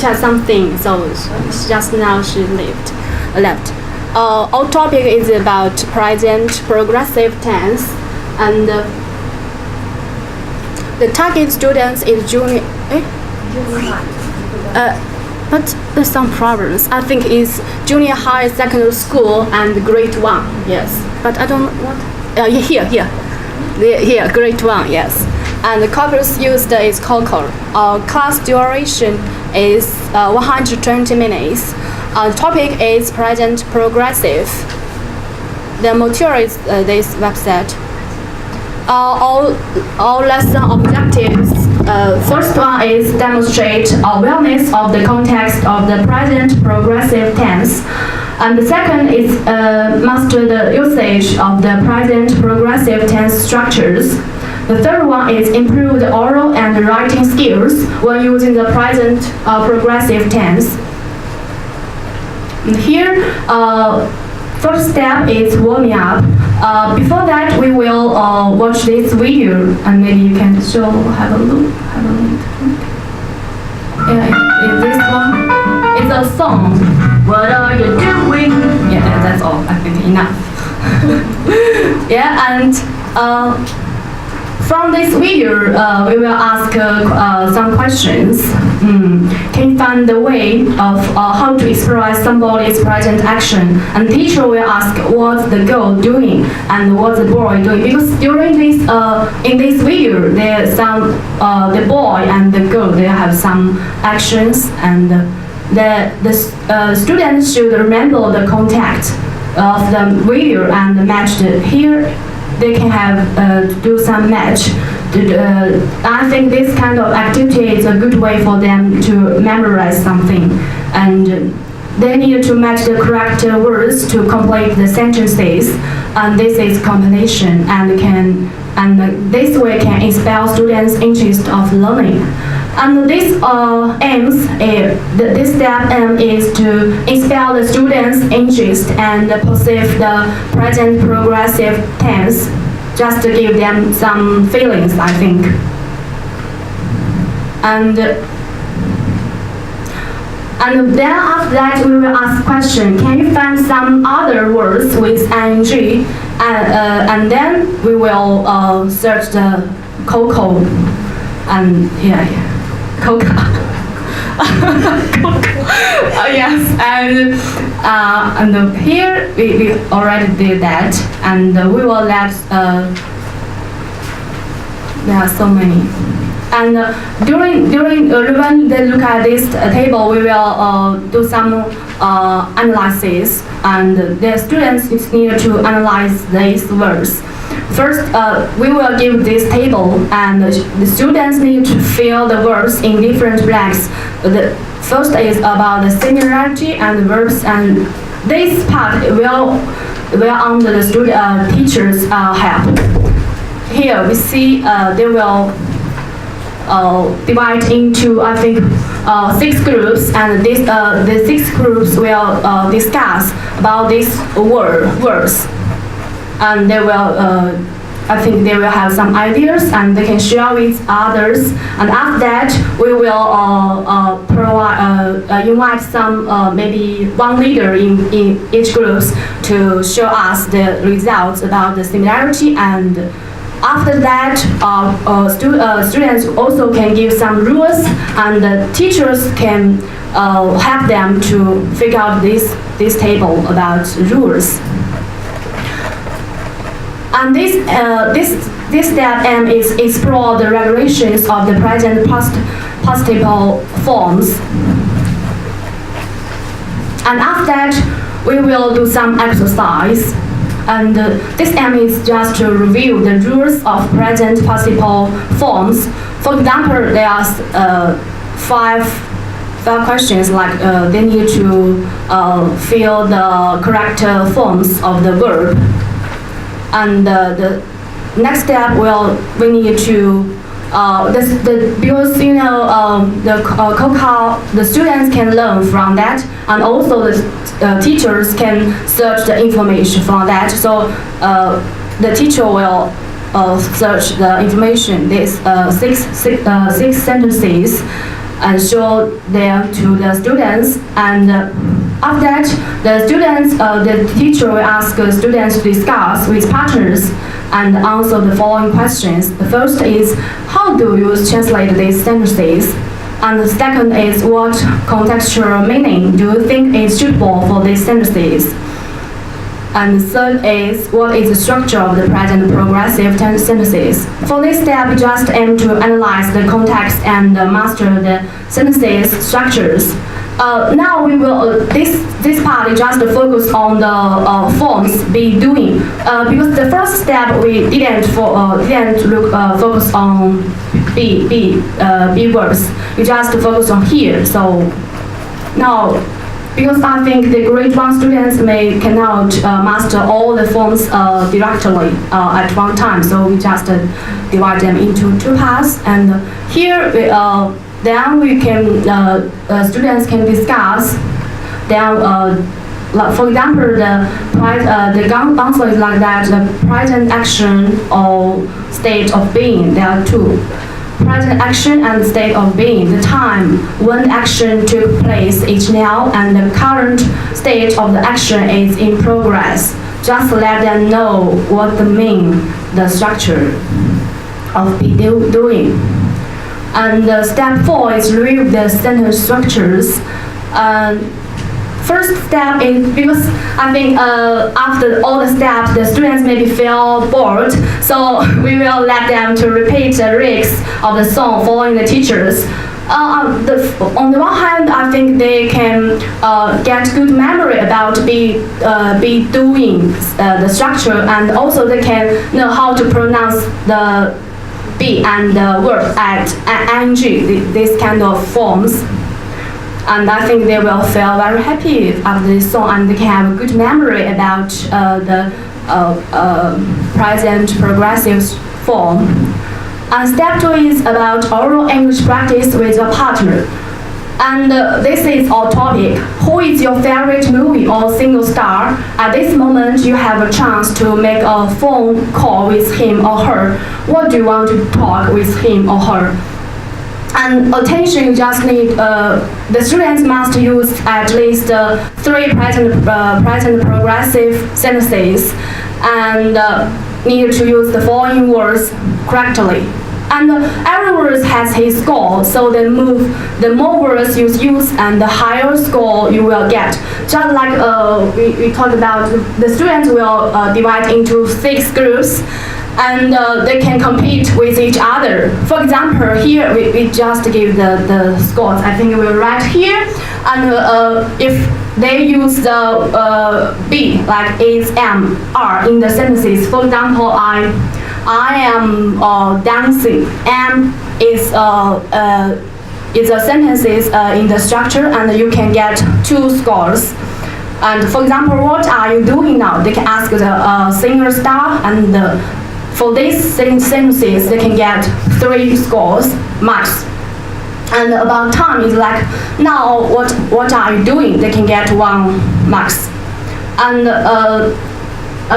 she has something, so just now she left. Our topic is about present progressive tense, and the target students is junior. But there's some problems. I think it's junior high, secondary school, and grade 1. Yes, but I don't know what. Here, grade 1. Yes, and the corpus used is COCO. Class duration is 120 minutes. Topic is present progressive. The material is this website. All lesson objectives. First one is demonstrate awareness of the context of the present progressive tense. And the second is master the usage of the present progressive tense structures. The third one is improve the oral and writing skills when using the present progressive tense. And here, first step is warming up. Before that, we will watch this video, and maybe you can have a look. Is this one? It's a song. What are you doing? Yeah, that's all. I think enough. Yeah, and from this video, we will ask some questions. Can you find the way of how to express somebody's present action? And teacher will ask what's the girl doing and what's the boy doing. Because during this, in this video, there's some the boy and the girl, they have some actions, and the students should remember the context of the video and match it here. They can have do some match. I think this kind of activity is a good way for them to memorize something, and they need to match the correct words to complete the sentences. And this is combination, and this way can inspire students' interest of learning. And this this step aim is to inspire the students' interest and perceive the present progressive tense, just to give them some feelings, I think. And then after that, we will ask question. Can you find some other words with ing? And then we will search the COCO. And COCO. Yes, and here we already did that, and we will let there are so many. And during when they look at this table, we will do some analysis, and the students need to analyze these words. First, we will give this table, and the students need to fill the words in different blanks. The first is about the similarity and verbs, and this part will under the teacher's help. Here we see they will divide into, I think, 6 groups, and the 6 groups will discuss about these words. And they will, I think they will have some ideas, and they can share with others. And after that, we will invite some, maybe one leader in each group to show us the results about the similarity. And after that, students also can give some rules, and the teachers can help them to figure out this table about rules. And this step aim is explore the regulations of the present participle forms. And after that, we will do some exercise. And this aim is just to review the rules of present participle forms. For example, there are five questions, like they need to fill the correct forms of the verb. And the next step we need to because the students can learn from that, and also the teachers can search the information from that. So the teacher will search the information. There's six sentences, and show them to the students. And after that, the teacher will ask the students to discuss with partners and answer the following questions. The first is, how do you translate these sentences? And the second is, what contextual meaning do you think is suitable for these sentences? And the third is, what is the structure of the present progressive sentences? For this step, we just aim to analyze the context and master the sentences structures. Now we will, this part is just focus on the forms be doing, because the first step we didn't focus on be verbs. We just focus on here. So now, because I think the grade 1 students cannot master all the forms directly at one time, so we just divide them into 2 parts. And here, then we can students can discuss. Then, for example, the answer is like that: the present action or state of being. There are 2. Present action and state of being, the time when the action took place is now, and the current state of the action is in progress. Just let them know what the structure of be doing. And step 4 is review the sentence structures. First step is, because I think after all the steps, the students maybe feel bored, so we will let them to repeat the lyrics of the song following the teachers. On the one hand, I think they can get good memory about be doing the structure, and also they can know how to pronounce the be and the verb at ing, this kind of forms. And I think they will feel very happy after this song, and they can have a good memory about the present progressive form. And step 2 is about oral English practice with a partner. And this is our topic. Who is your favorite movie or single star? At this moment, you have a chance to make a phone call with him or her. What do you want to talk with him or her? And attention, you just need, the students must use at least 3 present progressive sentences, and need to use the following words correctly. And every word has his score, so the more words you use, and the higher score you will get. Just like we talked about, the students will divide into 6 groups, and they can compete with each other. For example, here we just give the scores. I think we will write here, and if they use the B, like is, am, are in the sentences. For example, I am dancing. Am is a sentences in the structure, and you can get 2 scores. And for example, what are you doing now? They can ask the singer star, and for these sentences, they can get 3 scores, max. And about time is like, now what are you doing? They can get 1 max. And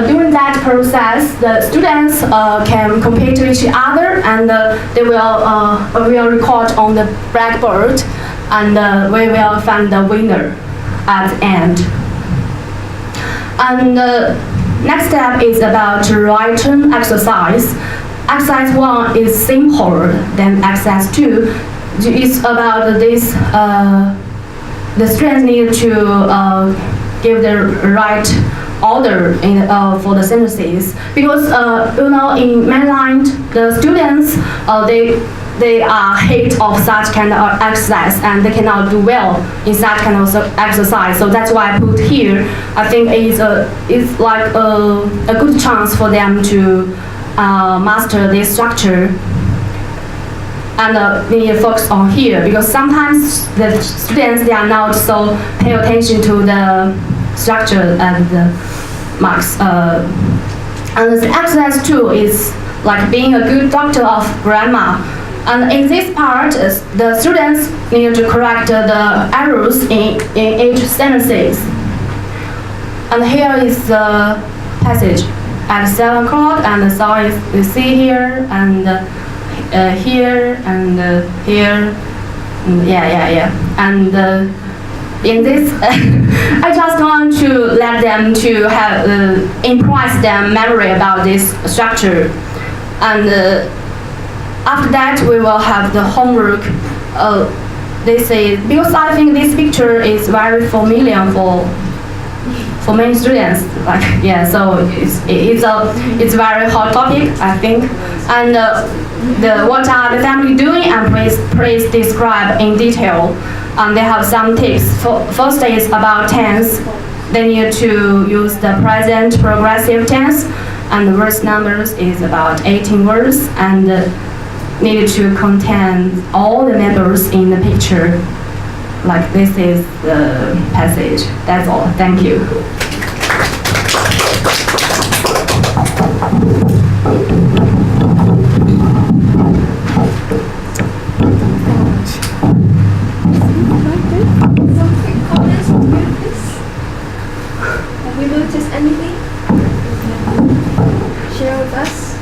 during that process, the students can compete with each other, and they will record on the blackboard, and we will find the winner at the end. And next step is about writing exercise. Exercise 1 is simpler than exercise 2. It's about this, the students need to give the right order for the sentences, because in mainland the students they are hate of such kind of exercise, and they cannot do well in such kind of exercise. So that's why I put here. I think it's like a good chance for them to master this structure. And we need to focus on here, because sometimes the students, they are not so pay attention to the structure and the marks. And the exercise 2 is like being a good doctor of grammar. And in this part, the students need to correct the errors in each sentences. And here is the passage at 7 o'clock, and the song is, you see here, and here, and here. Yeah. And in this, I just want to let them to have impress their memory about this structure, and after that we will have the homework. This is because I think this picture is very familiar for many students. Like so it's very hot topic, I think. And what are the family doing? And please describe in detail. And they have some tips. First is about tense. They need to use the present progressive tense, and the verse numbers is about 18 words, and needed to contain all the members in the picture. Like this is the passage. That's all. Thank you. Some quick comments from you, please. Have you noticed anything? Share with us.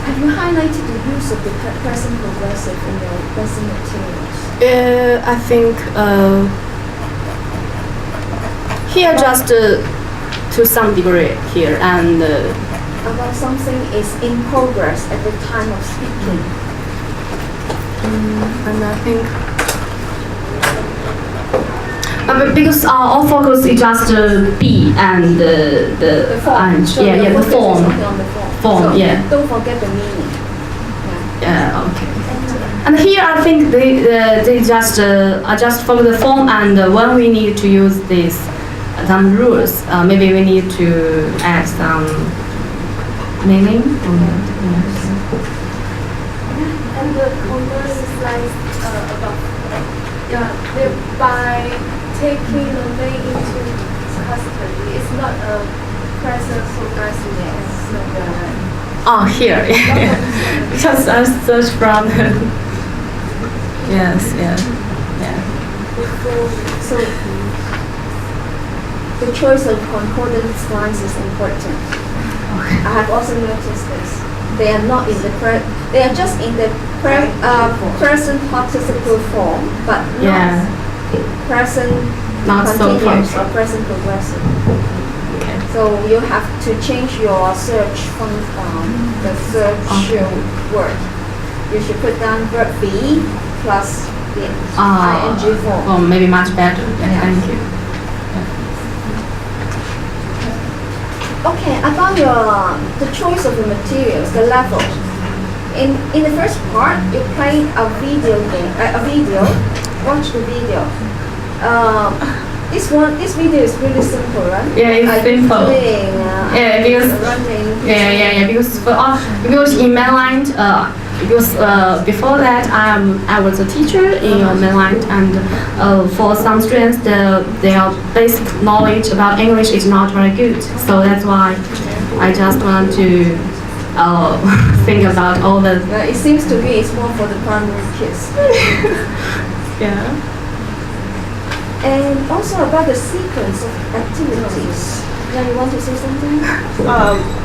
Have you highlighted the use of the present progressive in your lesson materials? I think here just to some degree here, and About something is in progress at the time of speaking. and I think but because our focus is just be and the form. and So yeah your the focus is form. only on the form. Form, So yeah. Don't forget the meaning. Yeah. Okay. And here I think they just adjust for the form, and when we need to use this some rules, maybe we need to add some meaning. And the converse is like about by taking the main into custody. It's not a present progressive tense. Oh, here. Because I searched from. Yes. So the choice of concordant lines is important. I have also noticed this. They are not in the they are just in the present participle form, but Yeah. not present Not so continuous close. or present progressive. Okay. So you have to change your search from the search Okay. word. You should put down verb be plus the ing form. Oh, maybe much better. Yeah, Yeah. thank you. Okay, about the choice of the materials, the level. In the first part, you played a video game, watch the video. This video is really simple, right? Yeah, it's Are you simple. doing, Yeah, because running. yeah. Because in mainland, because before that I was a teacher in mainland, and for some students their basic knowledge about English is not very good. So that's why I just want to think about all the It seems to me it's more for the primary kids. yeah. And also about the sequence of activities. Now you want to say something?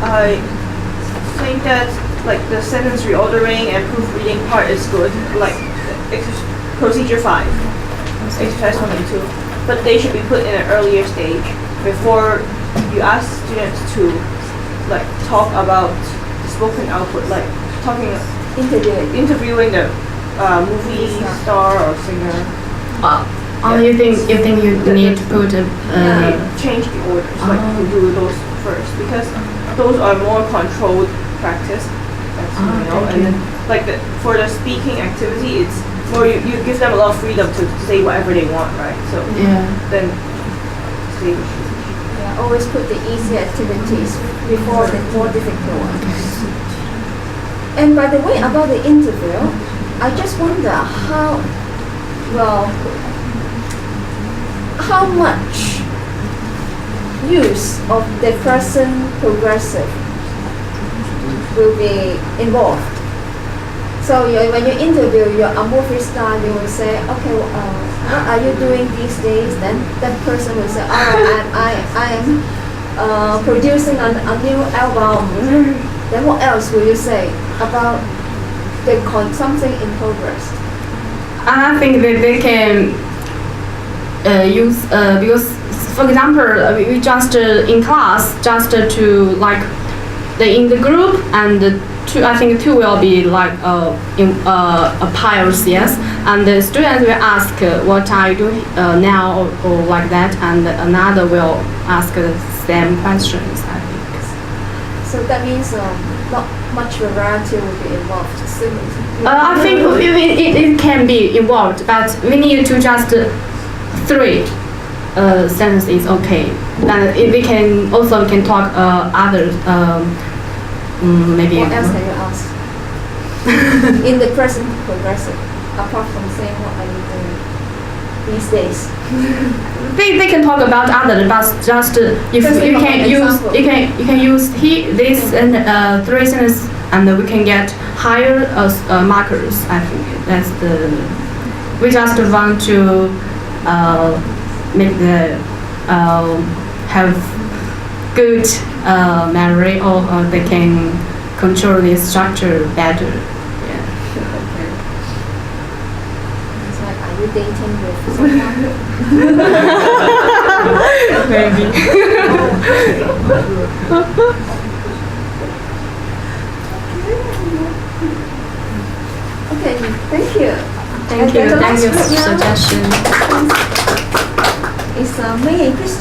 I think that like the sentence reordering and proofreading part is good, like procedure 5, exercise 1 and 2. But they should be put in an earlier stage before you ask students to like talk about the spoken output, like interviewing the movie star or singer. You think you need to put Change the orders, like to do those first, because those are more controlled practice. That's, and then like for the speaking activity, it's more you give them a lot of freedom to say whatever they want, right? So then say. Yeah, always put the easy activities before the more difficult ones. And by the way, about the interview, I just wonder how much use of the present progressive will be involved. So when you interview a movie star, you will say, okay, what are you doing these days? Then that person will say, I am producing a new album. Then what else will you say about something in progress? I think that they can use because, for example, we just in class just to like in the group and I think two will be like in pairs, yes, and the students will ask what are you doing now or like that, and another will ask the same questions, I think. So that means not much variety will be involved. I think it can be involved, but we need to just 3 sentences, okay. And we can also talk other maybe. What else can you ask? In the present progressive, apart from saying what are you doing these days? They can talk about other, but just if Just you give can an use example. you can use this and 3 sentences, and we can get higher markers. I think that's the. We just want to make the have good memory, or they can control the structure better. Yeah. Okay. It's like, are you dating with someone? Maybe. Okay, thank you. Thank you. And the Thank you last for group now suggestion. is May and Christine.